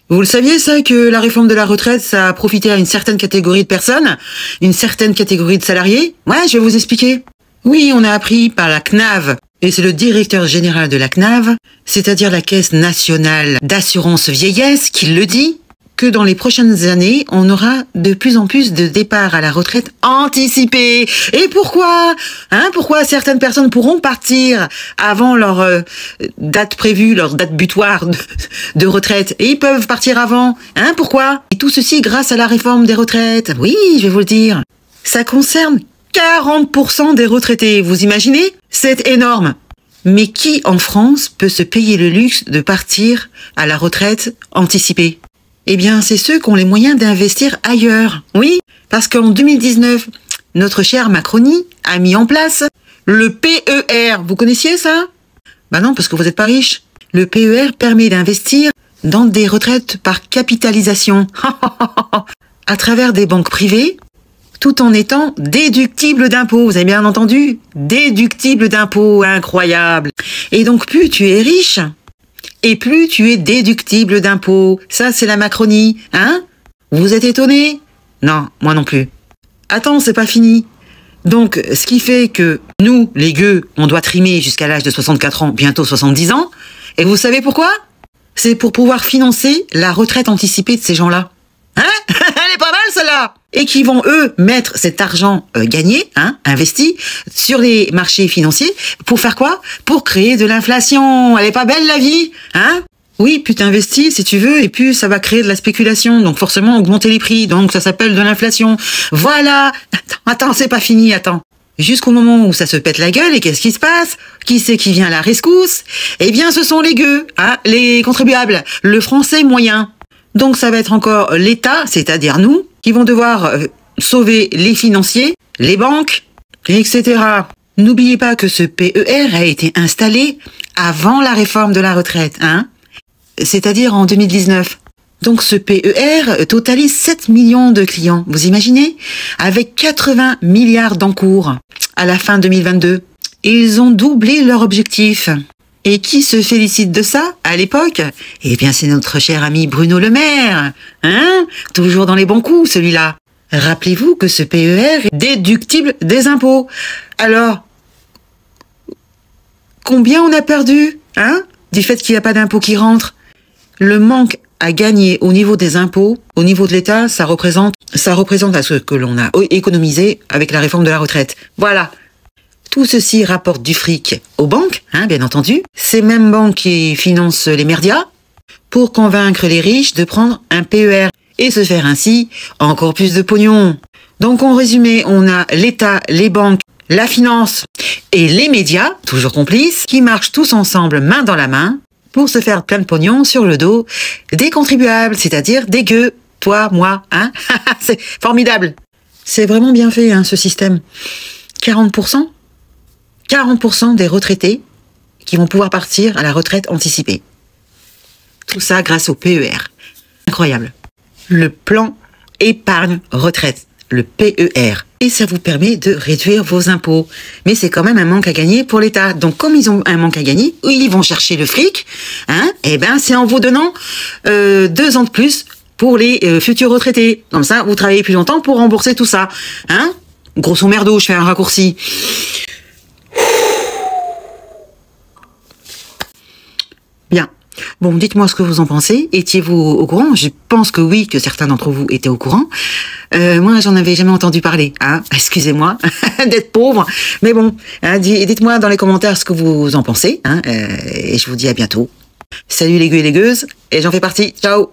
Vous le saviez ça, que la réforme de la retraite, ça a profité à une certaine catégorie de personnes, une certaine catégorie de salariés? Ouais, je vais vous expliquer. Oui, on a appris par la CNAV, et c'est le directeur général de la CNAV, c'est-à-dire la Caisse nationale d'assurance vieillesse, qui le dit, que dans les prochaines années, on aura de plus en plus de départs à la retraite anticipés. Et pourquoi? Pourquoi certaines personnes pourront partir avant leur date prévue, leur date butoir de retraite, et ils peuvent partir avant? Pourquoi? Et tout ceci grâce à la réforme des retraites. Oui, je vais vous le dire. Ça concerne 40% des retraités. Vous imaginez? C'est énorme. Mais qui en France peut se payer le luxe de partir à la retraite anticipée? Eh bien, c'est ceux qui ont les moyens d'investir ailleurs. Oui, parce qu'en 2019, notre chère Macronie a mis en place le PER. Vous connaissiez ça? Bah non, parce que vous n'êtes pas riche. Le PER permet d'investir dans des retraites par capitalisation, à travers des banques privées, tout en étant déductible d'impôts. Vous avez bien entendu? Déductible d'impôts, incroyable. Et donc, plus tu es riche, et plus tu es déductible d'impôts. Ça, c'est la Macronie, Vous êtes étonnés? Non, moi non plus. Attends, c'est pas fini. Donc, ce qui fait que nous, les gueux, on doit trimer jusqu'à l'âge de 64 ans, bientôt 70 ans. Et vous savez pourquoi? C'est pour pouvoir financer la retraite anticipée de ces gens-là. Elle est pas mal, celle-là! Et qui vont, eux, mettre cet argent gagné, investi, sur les marchés financiers, pour faire quoi? Pour créer de l'inflation. Elle est pas belle, la vie? Oui, plus t'investis, si tu veux, et plus ça va créer de la spéculation, donc forcément augmenter les prix, donc ça s'appelle de l'inflation. Voilà! Attends, c'est pas fini, attends. Jusqu'au moment où ça se pète la gueule, et qu'est-ce qui se passe? Qui c'est qui vient à la rescousse? Eh bien, ce sont les gueux, les contribuables, le français moyen. Donc ça va être encore l'État, c'est-à-dire nous, qui vont devoir sauver les financiers, les banques, etc. N'oubliez pas que ce PER a été installé avant la réforme de la retraite, c'est-à-dire en 2019. Donc ce PER totalise 7 millions de clients, vous imaginez? Avec 80 milliards d'encours à la fin 2022. Ils ont doublé leur objectif. Et qui se félicite de ça, à l'époque? Eh bien, c'est notre cher ami Bruno Le Maire. Toujours dans les bons coups, celui-là. Rappelez-vous que ce PER est déductible des impôts. Alors, combien on a perdu, du fait qu'il n'y a pas d'impôts qui rentrent? Le manque à gagner au niveau des impôts, au niveau de l'État, ça représente à ce que l'on a économisé avec la réforme de la retraite. Voilà. Tout ceci rapporte du fric aux banques, bien entendu. Ces mêmes banques qui financent les médias pour convaincre les riches de prendre un PER et se faire ainsi encore plus de pognon. Donc en résumé, on a l'État, les banques, la finance et les médias, toujours complices, qui marchent tous ensemble main dans la main pour se faire plein de pognon sur le dos des contribuables, c'est-à-dire des gueux, toi, moi, C'est formidable. C'est vraiment bien fait, ce système. 40% des retraités qui vont pouvoir partir à la retraite anticipée. Tout ça grâce au PER. Incroyable. Le plan épargne retraite, le PER. Et ça vous permet de réduire vos impôts. Mais c'est quand même un manque à gagner pour l'État. Donc comme ils ont un manque à gagner, ils vont chercher le fric, et ben c'est en vous donnant 2 ans de plus pour les futurs retraités. Comme ça, vous travaillez plus longtemps pour rembourser tout ça. Grosso merdo, je fais un raccourci. Bien. Bon, dites-moi ce que vous en pensez. Étiez-vous au courant? Je pense que oui, que certains d'entre vous étaient au courant. Moi, j'en avais jamais entendu parler. Excusez-moi d'être pauvre. Mais bon, dites-moi dans les commentaires ce que vous en pensez. Et je vous dis à bientôt. Salut les gueux et les gueuses. Et j'en fais partie. Ciao!